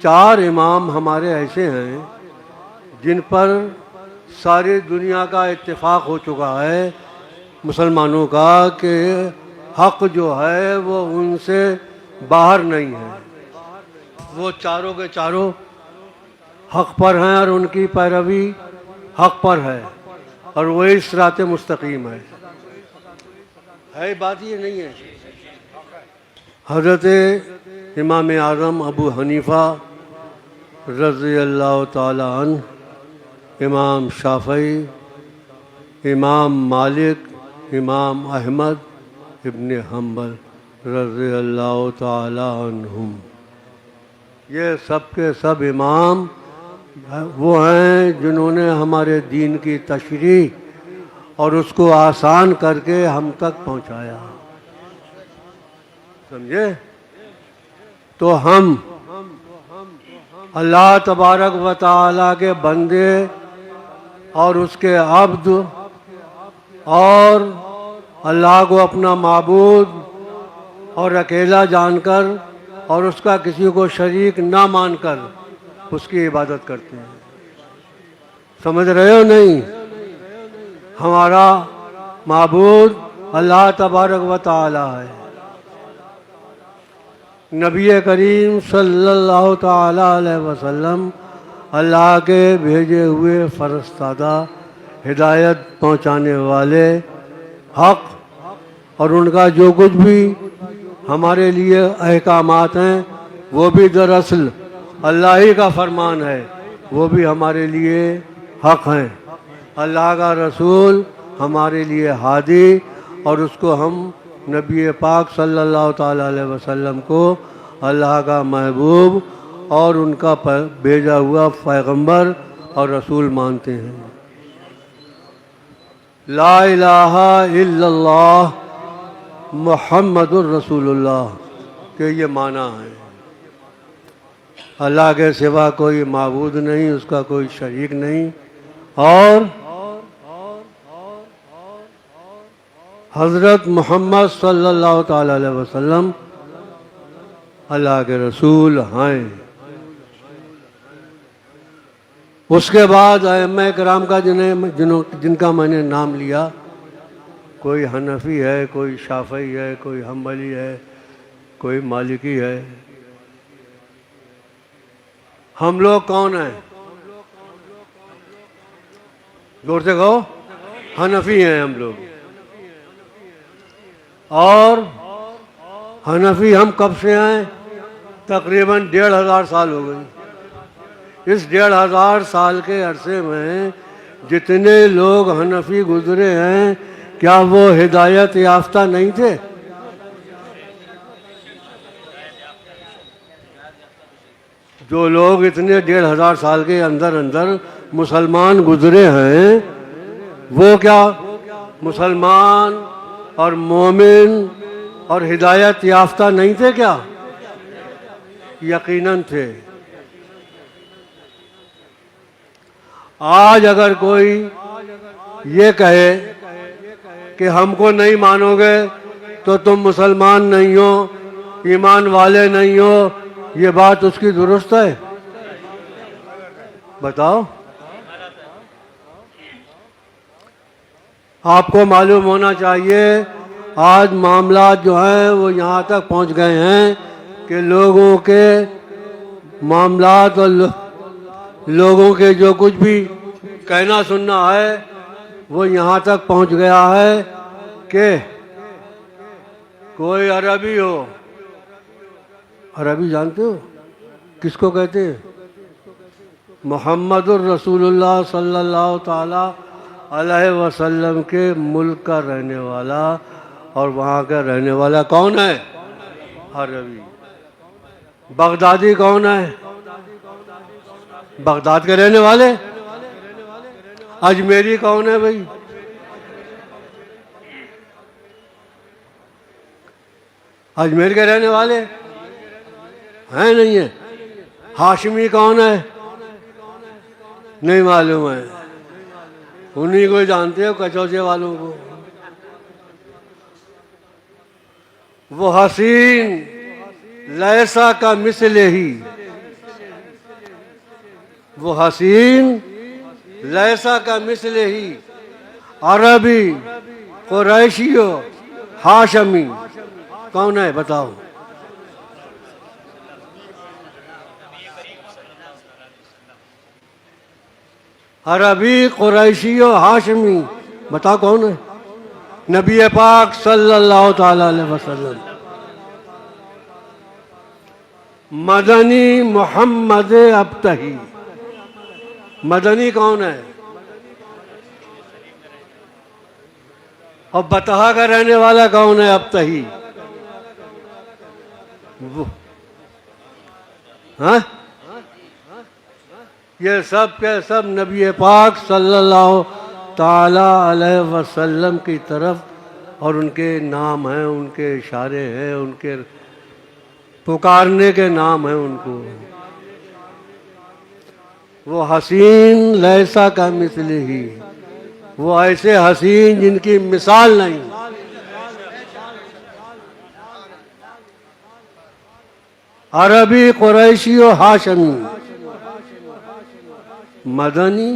चार इमाम हमारे ऐसे हैं जिन पर सारी दुनिया का इत्तेफाक हो चुका है मुसलमानों का कि हक जो है वो उनसे बाहर नहीं है। वो चारों के चारों हक पर हैं और उनकी पैरवी हक पर है और वही सिरात मुस्तकीम है। बात ये नहीं है। हज़रत इमाम आज़म अबू हनीफ़ा रज़ी अल्लाह ताला अन्हु, इमाम शाफ़ई, इमाम मालिक, इमाम अहमद इब्न हम्बल रज़ी अल्लाह ताला अन्हुम, ये सब के सब इमाम वो हैं जिन्होंने हमारे दीन की तशरीह और उसको आसान करके हम तक पहुंचाया। समझे? तो हम अल्लाह तबारक व तआला के बंदे और उसके अब्द और अल्लाह को अपना माबूद और अकेला जानकर और उसका किसी को शरीक ना मानकर उसकी इबादत करते हैं। समझ रहे हो नहीं? हमारा माबूद अल्लाह तबारक व तआला है। नबी करीम सल्लल्लाहु ताला अलैहि वसल्लम अल्लाह के भेजे हुए फरस्तादा हिदायत पहुँचाने वाले हक और उनका जो कुछ भी हमारे लिए अहकामात हैं वो भी दरअसल अल्लाह ही का फरमान है, वो भी हमारे लिए हक हैं। अल्लाह का रसूल हमारे लिए हादी और उसको हम नबी पाक सल्लल्लाहु ताला अलैहि वसल्लम को अल्लाह का महबूब और उनका भेजा हुआ पैगंबर और रसूल मानते हैं। ला इलाहा इल्लल्लाह मुहम्मदुर रसूलुल्लाह के ये माना है। अल्लाह के सिवा कोई माबूद नहीं, उसका कोई शरीक नहीं और हज़रत मोहम्मद सल्लल्लाहु ताला अलैहि वसल्लम अल्लाह के रसूल हैं। उसके बाद अइम्मा किराम का जिनका मैंने नाम लिया, कोई हनफी है, कोई शाफ़ई है, कोई हम्बली है, कोई मालिकी है। हम लोग कौन हैं? जोर से कहो। हनफी हैं हम लोग। और हनफी हम कब से हैं? तकरीबन 1500 साल हो गए। इस 1500 साल के अरसे में जितने लोग हनफी गुजरे हैं, क्या वो हिदायत याफ्ता नहीं थे? जो लोग इतने 1500 साल के अंदर अंदर मुसलमान गुजरे हैं, वो क्या मुसलमान और मोमिन और हिदायत याफ्ता नहीं थे क्या? यकीनन थे। आज अगर कोई ये कहे कि हमको नहीं मानोगे तो तुम मुसलमान नहीं हो, ईमान वाले नहीं हो, ये बात उसकी दुरुस्त है? बताओ। आपको मालूम होना चाहिए आज मामला जो है वो यहाँ तक पहुँच गए हैं कि लोगों के मामलात और लोगों के जो कुछ भी कहना सुनना है वो यहाँ तक पहुँच गया है कि कोई अरबी हो, अरबी जानते हो किसको कहते हैं? मोहम्मदुर रसूलुल्लाह सल्लल्लाहु ताला अलैहि वसल्लम के मुल्क का रहने वाला और वहाँ का रहने वाला कौन है? अरबी। बगदादी कौन है? बगदाद के रहने वाले। अजमेरी कौन है भाई? अजमेर के रहने वाले हैं नहीं है? हाशमी कौन है? नहीं मालूम है। उन्हीं को जानते हो, कचौचे वालों को। वो हसीन लैसा का मिसले ही वो हसीन लैसा का मिसले ही अरबी कुरैशियो हाशमी। कौन है बताओ? अरबी कुरैशियो हाशमी, बताओ कौन है? नबी पाक सल्लल्लाहु ताला अलैहि वसल्लम। मदनी मोहम्मद अबतही। मदनी कौन है? और बतहा का रहने वाला कौन है? अबतही। हाँ, ये सब के सब नबी पाक सल्लल्लाहु ताला अलैहि वसल्लम की तरफ, और उनके नाम हैं, उनके इशारे हैं, उनके पुकारने के नाम हैं उनको। वो हसीन लैसा का मिसले ही, वो ऐसे हसीन जिनकी मिसाल नहीं। अरबी कुरैशी और हाशमी, मदनी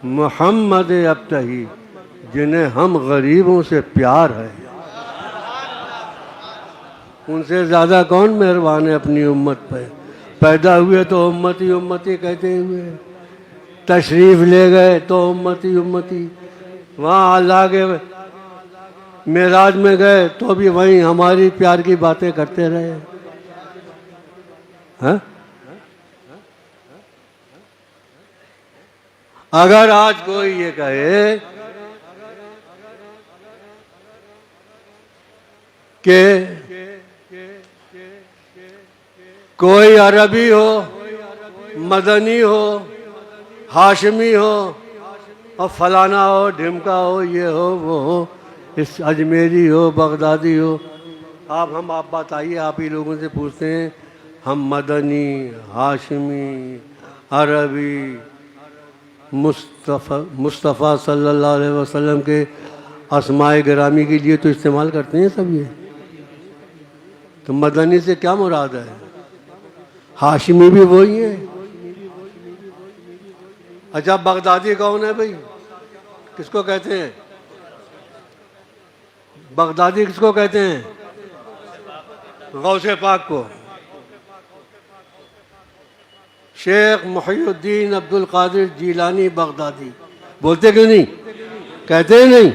मोहम्मद अबतही, जिन्हें हम गरीबों से प्यार है। उनसे ज़्यादा कौन मेहरबान है अपनी उम्मत पे? पैदा हुए तो उम्मती उम्मती कहते हुए, तशरीफ़ ले गए तो उम्मती उम्मती, वहाँ अल्लाह के मेराज में गए तो भी वहीं हमारी प्यार की बातें करते रहे। हाँ? अगर आज कोई ये कहे कि कोई अरबी हो, मदनी हो, हाशमी हो, और फलाना हो, ढिमका हो, ये हो, वो हो, इस अजमेरी हो, बगदादी हो, आप बताइए, आप ही लोगों से पूछते हैं, हम मदनी, हाशमी, अरबी, मुस्तफ़ा सल्लल्लाहु अलैहि वसल्लम के अस्माए गिरामी के लिए तो इस्तेमाल करते हैं सब ये। तो मदनी से क्या मुराद है? हाशिमी भी वही है। अच्छा, बगदादी कौन है भाई? किसको कहते हैं बगदादी? किसको कहते हैं? गौसे पाक को। शेख मुहियुद्दीन अब्दुल कादिर जीलानी बगदादी। बोलते क्यों नहीं? कहते हैं नहीं।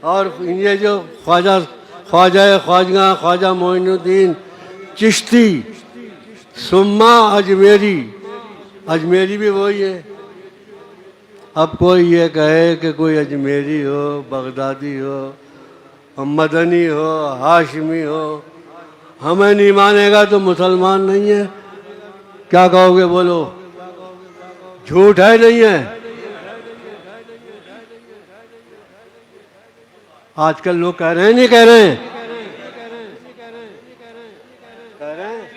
और ये जो ख्वाजा मोइनुद्दीन चिश्ती सुम्मा अजमेरी, अजमेरी भी वही है। अब कोई ये कहे कि कोई अजमेरी हो, बगदादी हो, मदनी हो, हाशमी हो, हमें नहीं मानेगा तो मुसलमान नहीं है। क्या कहोगे? बोलो, झूठ है नहीं है? आजकल लोग कह रहे हैं, नहीं कह रहे हैं? कह रहे हैं।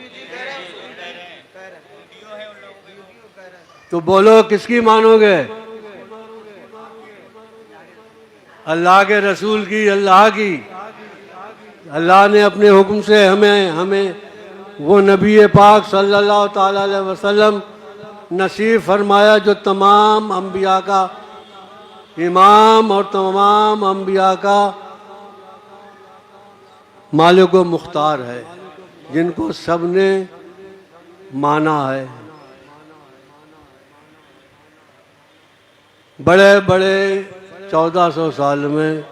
तो बोलो, किसकी मानोगे? अल्लाह के रसूल की, अल्लाह की। अल्लाह ने अपने हुक्म से हमें वो नबी पाक सल्लल्लाहु ताला अलैहि वसल्लम नसीब फरमाया जो तमाम अंबिया का इमाम और तमाम अंबिया का मालिक व मुख्तार है, जिनको सबने माना है। बड़े बड़े 1400 साल में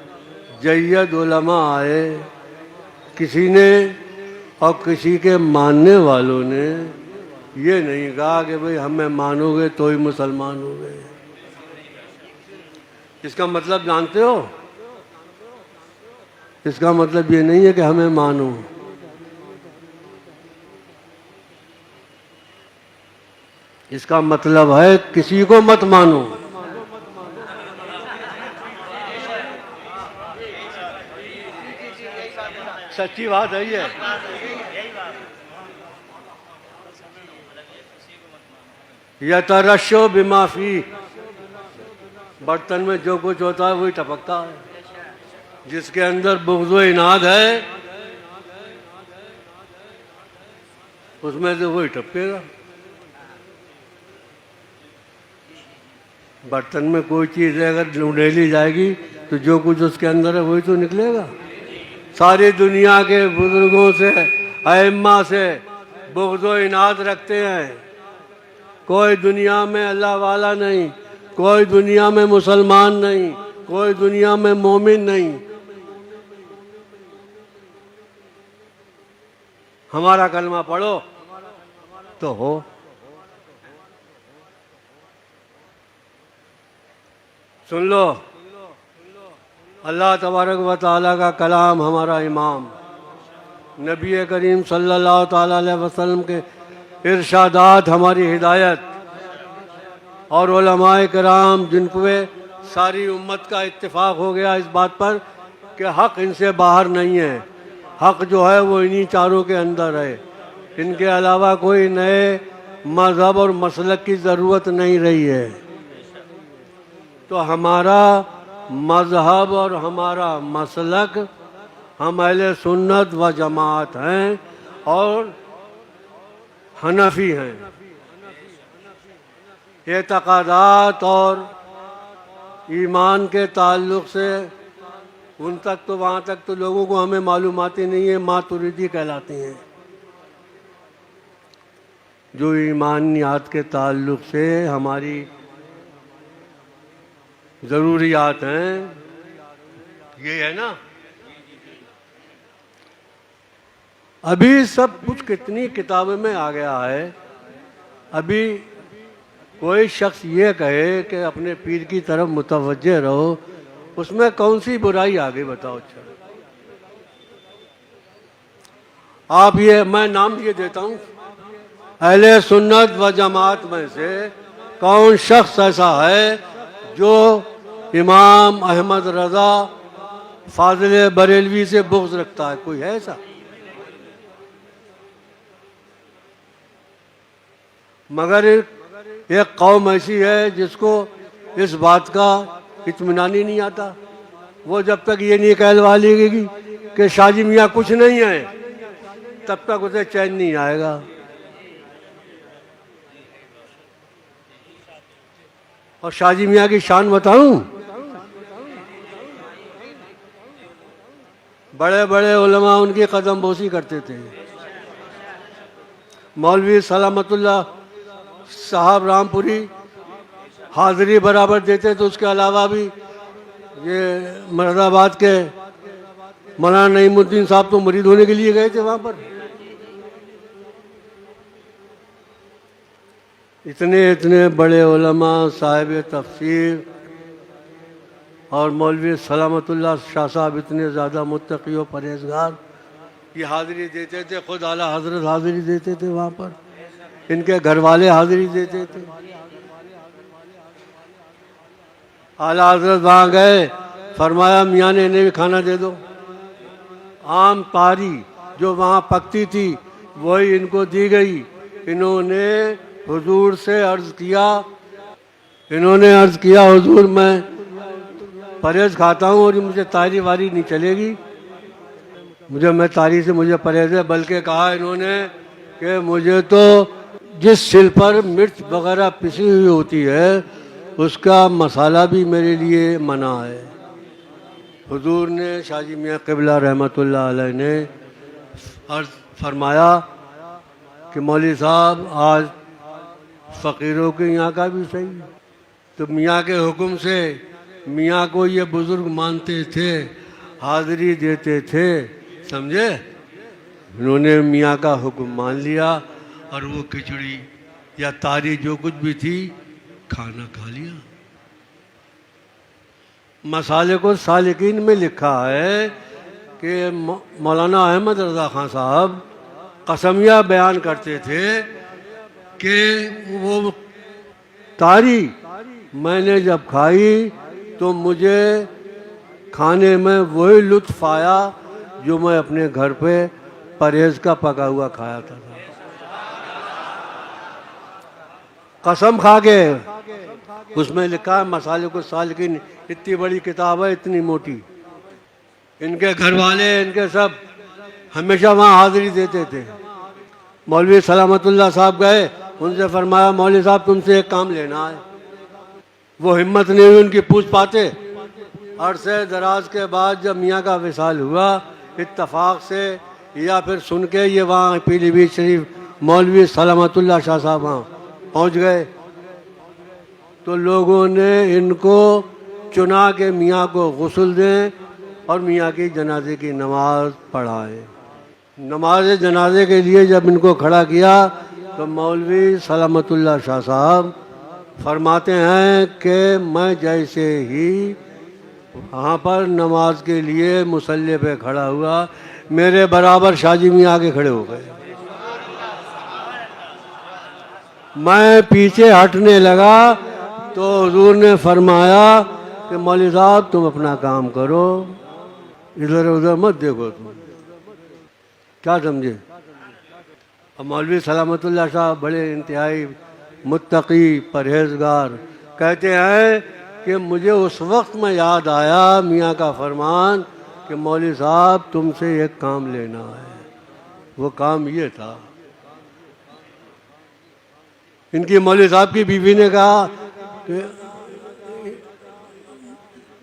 जय्यद उलमा आए, किसी ने और किसी के मानने वालों ने ये नहीं कहा कि भाई हमें मानोगे तो ही मुसलमान हो गए। इसका मतलब जानते हो? इसका मतलब ये नहीं है कि हमें मानो। इसका मतलब है किसी को मत मानो। सच्ची बात है ये। यह तरशो बिमाफी, बर्तन में जो कुछ होता है वही टपकता है। जिसके अंदर बुग़्ज़ इनाद है उसमें से वही टपकेगा। बर्तन में कोई चीज़ है अगर उंडेली जाएगी तो जो कुछ उसके अंदर है वही तो निकलेगा। सारी दुनिया के बुजुर्गों से, अइम्मा से बुग़्ज़-ओ इनात रखते हैं। कोई दुनिया में अल्लाह वाला नहीं, कोई दुनिया में मुसलमान नहीं, कोई दुनिया में मोमिन नहीं। हमारा कलमा पढ़ो तो हो। सुन लो, अल्लाह तबारक व तआला का कलाम हमारा इमाम नबी करीम सल्लल्लाहु ताला अलैहि वसल्लम के इरशादात हमारी हिदायत और उलमाए कराम जिन पे सारी उम्मत का इत्तेफाक हो गया इस बात पर कि हक़ इनसे बाहर नहीं है। हक़ जो है वो इन्हीं चारों के अंदर है। इनके अलावा कोई नए मज़हब और मसलक की ज़रूरत नहीं रही है। तो हमारा मज़हब और हमारा मसलक, हम अहले सुन्नत व जमात हैं और हनफी हैं। एतक़ादात और ईमान के ताल्लुक़ से उन तक तो वहाँ तक तो लोगों को हमें मालूमाती नहीं है, मातुरीदी कहलाती हैं। जो ईमानियात के ताल्लुक़ से हमारी ज़रूरियात हैं, ये है ना। अभी सब कुछ कितनी किताबों में आ गया है। अभी कोई शख्स ये कहे कि अपने पीर की तरफ मुतवज्जे रहो, उसमें कौन सी बुराई आ गई बताओ। अच्छा, आप ये, मैं नाम ये देता हूँ, अहले सुन्नत व जमात में से कौन शख्स ऐसा है जो इमाम अहमद रज़ा फाजिल बरेलवी से बुग़्ज़ रखता है? कोई है ऐसा? मगर एक कौम ऐसी है जिसको इस बात का इत्मीनान ही नहीं आता। वो जब तक ये नहीं कहलवा लेगी कि शाजी मियाँ कुछ नहीं है, तब तक उसे चैन नहीं आएगा। और शाजी मियाँ की शान बताऊं, बड़े बड़े उलमा उनकी कदम बोसी करते थे। मौलवी सलामतुल्लाह साहब रामपुरी हाज़िरी बराबर देते, तो उसके अलावा भी ये मरदाबाद के मौलाना नईमुद्दीन साहब तो मुरीद होने के लिए गए थे वहाँ पर। इतने इतने बड़े उलमा, साहिब तफसीर और मौलवी सलामतुल्लाह शाह साहब इतने ज़्यादा मुत्तकी और परहेजगार की हाज़िरी देते थे। खुद आला हज़रत हाज़िरी देते थे वहाँ पर, इनके घर वाले हाज़िरी देते थे। आला हज़रत वहाँ गए, फरमाया मियाँ ने इन्हें भी खाना दे दो। आम तारी जो वहाँ पकती थी वही इनको दी गई। इन्होंने हुजूर से अर्ज़ किया, हुजूर मैं परहेज खाता हूँ और मुझे तारी वारी नहीं चलेगी, मैं तारी से मुझे परहेज है। बल्कि कहा इन्होंने कि मुझे तो जिस सिल पर मिर्च वगैरह पिसी हुई होती है उसका मसाला भी मेरे लिए मना है। हुजूर ने, शाजी मियाँ क़िबला रहमतुल्लाह अलैह ने अर्ज़ फरमाया कि मौलवी साहब आज फ़कीरों के यहाँ का भी सही। तो मियाँ के हुक्म से, मियाँ को ये बुज़ुर्ग मानते थे, हाज़िरी देते थे, समझे। उन्होंने मियाँ का हुक्म मान लिया और वो खिचड़ी या तारी जो कुछ भी थी खाना खा लिया। मसाले को सालिकीन में लिखा है कि मौलाना अहमद रज़ा खान साहब कसमिया बयान करते थे कि वो तारी मैंने जब खाई तो मुझे खाने में वही लुत्फ़ आया जो मैं अपने घर पे परहेज का पका हुआ खाया था। कसम खा के, उसमें लिखा है मसाले को सालिकीन, इतनी बड़ी किताब है, इतनी मोटी। इनके घर वाले, इनके सब हमेशा वहाँ हाज़िरी देते थे। मौलवी सलामतुल्लाह साहब गए, उनसे फरमाया मौलवी साहब तुमसे एक काम लेना है। वो हिम्मत नहीं हुई उनकी पूछ पाते। अरसे दराज के बाद जब मियाँ का विसाल हुआ, इत्तफाक से या फिर सुन के, ये वहाँ पीलीभीत शरीफ मौलवी सलामतुल्लाह शाह साहब वहाँ पहुँच गए, तो लोगों ने इनको चुना के मियाँ को गुस्ल दें और मियाँ की जनाजे की नमाज पढ़ाएं। नमाज जनाजे के लिए जब इनको खड़ा किया तो मौलवी सलामतुल्लाह शाह साहब फरमाते हैं कि मैं जैसे ही वहाँ पर नमाज के लिए मुसल्ले पे खड़ा हुआ, मेरे बराबर शाहजी मियाँ आगे खड़े हो गए। मैं पीछे हटने लगा तो हुजूर ने फरमाया कि मौलवी साहब तुम अपना काम करो, इधर उधर मत देखो। तुम क्या समझे? अब मौलवी सलामतुल्लाह साहब बड़े इंतहाई मुत्तकी परहेजगार कहते हैं कि मुझे उस वक्त में याद आया मियाँ का फरमान कि मौलवी साहब तुमसे एक काम लेना है। वो काम ये था, इनकी मौलवी साहब की बीवी ने कहा कि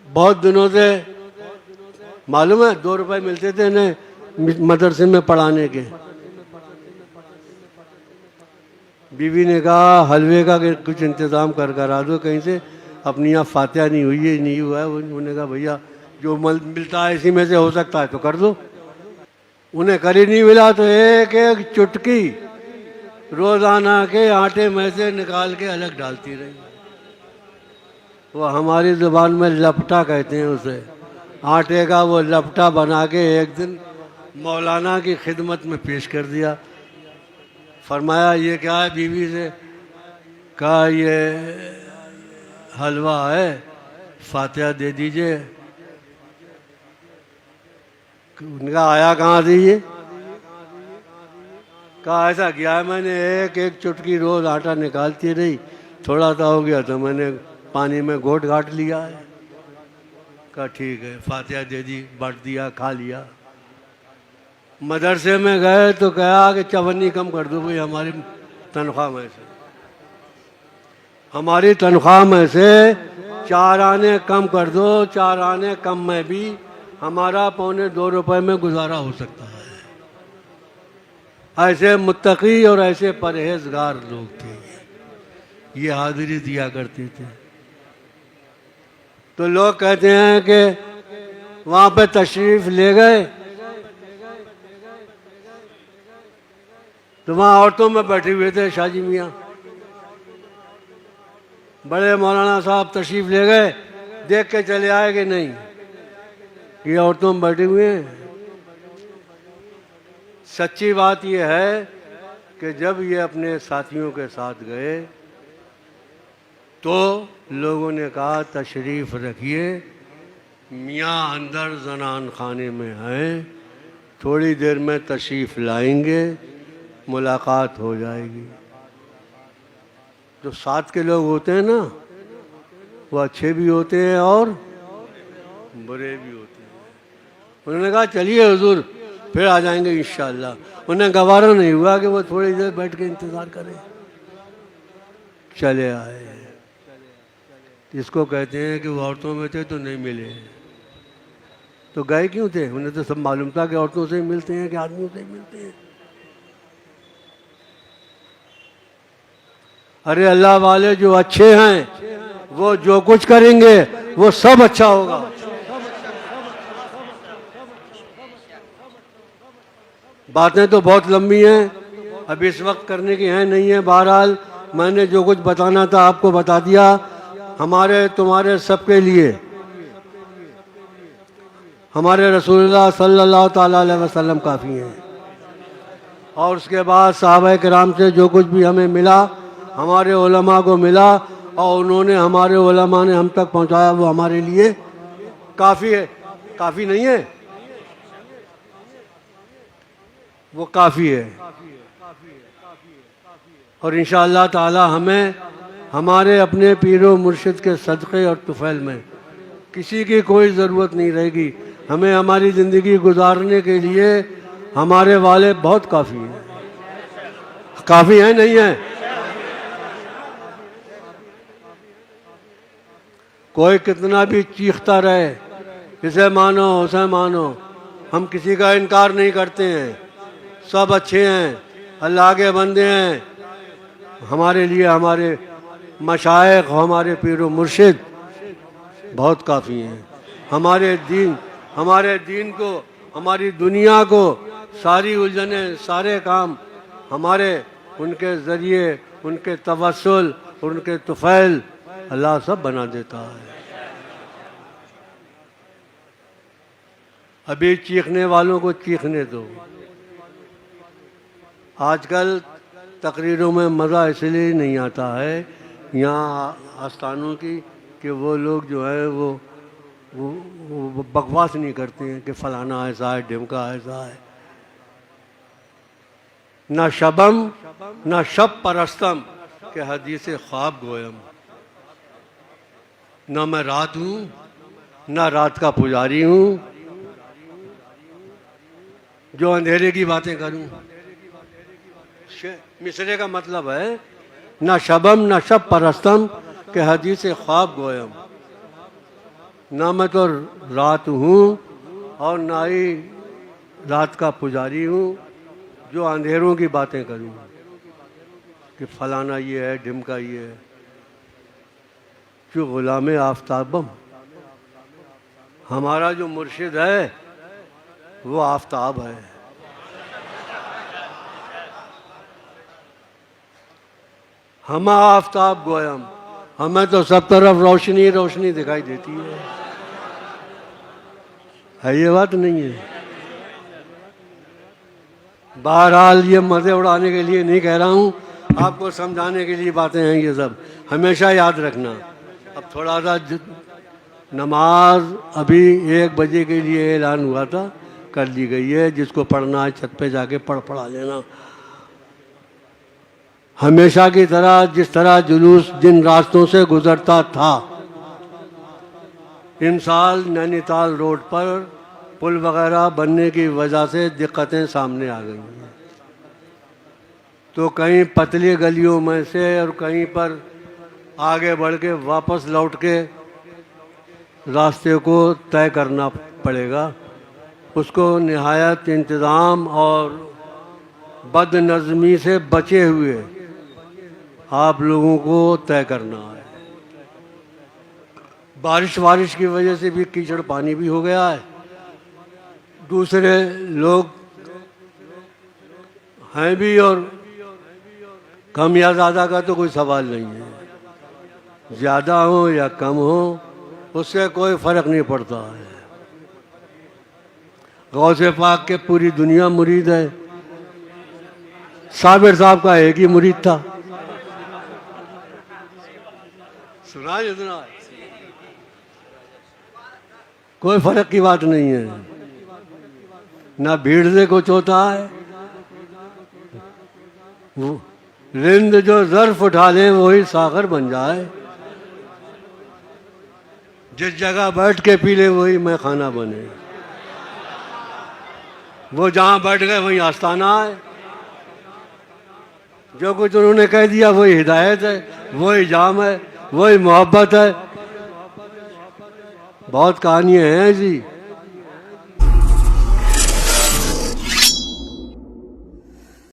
बहुत दिनों से मालूम है 2 रुपए मिलते थे इन्हें मदरसे में पढ़ाने के। बीवी ने कहा हलवे का कुछ इंतज़ाम करा दो कहीं से, अपनी यहाँ फातिहा नहीं हुई है, नहीं हुआ है। उन्होंने कहा भैया जो मिलता है इसी में से हो सकता है तो कर दो। उन्हें कर ही नहीं मिला तो एक एक चुटकी रोज़ाना के आटे में से निकाल के अलग डालती रही। वो हमारी ज़ुबान में लपटा कहते हैं उसे, आटे का वो लपटा बना के एक दिन मौलाना की खिदमत में पेश कर दिया। फरमाया ये क्या है? बीवी से कहा ये हलवा है, फातिहा दे दीजिए। उनका आया कहाँ से ये? कहा ऐसा किया है मैंने, एक एक चुटकी रोज आटा निकालती रही, थोड़ा सा हो गया तो मैंने पानी में घोट घाट लिया है। कहा ठीक है, फातिहा दे दी, बांट दिया, खा लिया। मदरसे में गए तो कहा कि चवन्नी कम कर दो भाई, हमारी तनख्वाह में से, हमारी तनख्वाह में से 4 आने कम कर दो। 4 आने कम में भी हमारा 2.25 रुपए में गुजारा हो सकता है। ऐसे मुत्तकी और ऐसे परहेजगार लोग थे, ये हाजिरी दिया करते थे। तो लोग कहते हैं कि वहाँ पे तशरीफ ले गए तो वहाँ औरतों में बैठे हुए थे शाहजी मियाँ। बड़े मौलाना साहब तशरीफ ले गए, देख के चले आए कि नहीं ये औरतों में बैठे हुए हैं। सच्ची बात यह है कि जब ये अपने साथियों के साथ गए तो लोगों ने कहा तशरीफ रखिए, मियाँ अंदर जनान खाने में हैं, थोड़ी देर में तशरीफ लाएंगे, मुलाकात हो जाएगी। जो साथ के लोग होते हैं ना, वो अच्छे भी होते हैं और बुरे भी होते हैं। उन्होंने कहा चलिए हुजूर फिर आ जाएंगे इंशाअल्लाह। उन्हें गवारा नहीं हुआ कि वो थोड़ी देर बैठ के इंतज़ार करें, चले आए। इसको कहते हैं कि वो औरतों में थे तो नहीं मिले, तो गए क्यों थे? उन्हें तो सब मालूम था कि औरतों से ही मिलते हैं कि आदमियों से ही मिलते हैं। अरे अल्लाह वाले जो अच्छे हैं वो जो कुछ करेंगे वो सब अच्छा होगा। बातें तो बहुत लंबी हैं, अब इस वक्त करने की हैं नहीं है। बहरहाल मैंने जो कुछ बताना था आपको बता दिया। हमारे तुम्हारे सबके लिए हमारे रसूलुल्लाह सल्लल्लाहु ताला अलैहि वसल्लम काफ़ी हैं, और उसके बाद सहाबा किराम से जो कुछ भी हमें मिला, हमारे उलमा को मिला और उन्होंने हमारे उलमा ने हम तक पहुंचाया, वो हमारे लिए काफ़ी है। काफ़ी नहीं है, वो काफ़ी है। और इंशाअल्लाह ताला हमें हमारे अपने पीरो मुर्शिद के सदक़े और तुफ़ैल में किसी की कोई ज़रूरत नहीं रहेगी। हमें हमारी ज़िंदगी गुजारने के लिए हमारे वाले बहुत काफ़ी हैं। काफ़ी हैं नहीं है? कोई कितना भी चीखता रहे, इसे मानो उसे मानो, हम किसी का इनकार नहीं करते हैं। सब अच्छे हैं, अल्लाह के बंदे हैं। हमारे लिए हमारे मशाइख, हमारे पीर व मुर्शिद बहुत काफ़ी हैं। हमारे दीन को, हमारी दुनिया को, सारी उलझने, सारे काम हमारे उनके ज़रिए, उनके तवस्सुल, उनके तुफ़ैल अल्लाह सब बना देता है। अभी चीखने वालों को चीखने दो। आजकल तकरीरों में मज़ा इसलिए नहीं आता है यहाँ आस्थानों की कि वो लोग जो है वो बकवास नहीं करते हैं कि फलाना ऐसा है, ढिमका ऐसा है। ना शबम ना शब परस्तम के हदीस ख्वाब गोयम, ना मैं रात हूँ ना रात का पुजारी हूँ जो अंधेरे की बातें करूँ। मिसरे का मतलब है ना शबम ना शब परस्तम के हदीस ख्वाब गोयम, ना मैं तो रात हूँ और ना ही रात का पुजारी हूँ जो अंधेरों की बातें करूँ कि फलाना ये है, ढिमका ये है। जो गुलाम आफ्ताबम, हमारा जो मुर्शिद है वो आफ्ताब है। हम आफ्ताब गोयम, हमें तो सब तरफ रोशनी रोशनी दिखाई देती है ये बात नहीं है। बहरहाल ये मज़े उड़ाने के लिए नहीं कह रहा हूँ, आपको समझाने के लिए बातें हैं ये सब, हमेशा याद रखना। अब थोड़ा सा नमाज अभी 1 बजे के लिए ऐलान हुआ था, कर ली गई है। जिसको पढ़ना है छत पे जाके पढ़ा लेना। हमेशा की तरह जिस तरह जुलूस जिन रास्तों से गुजरता था, इन साल नैनीताल रोड पर पुल वगैरह बनने की वजह से दिक्कतें सामने आ गई हैं। तो कहीं पतली गलियों में से और कहीं पर आगे बढ़ के वापस लौट के रास्ते को तय करना पड़ेगा। उसको निहायत इंतज़ाम और बदनज़मी से बचे हुए आप लोगों को तय करना है। बारिश की वजह से भी कीचड़ पानी भी हो गया है। दूसरे लोग हैं भी और कम या ज़्यादा का तो कोई सवाल नहीं है। ज़्यादा हो या कम हो उससे कोई फ़र्क नहीं पड़ता है। गौसे पाक के पूरी दुनिया मुरीद है। साबिर साहब का एक ही मुरीद था। सुना जितना कोई फर्क की बात नहीं है। ना भीड़ से कुछ होता है। रिंद जो ज़र्फ उठा ले वही सागर बन जाए। जिस जगह बैठ के पी ले वही मैं खाना बने। वो जहाँ बैठ गए वही आस्ताना है। जो कुछ उन्होंने कह दिया वही हिदायत है, वही जाम है, वही मोहब्बत है। बहुत कहानियाँ हैं जी।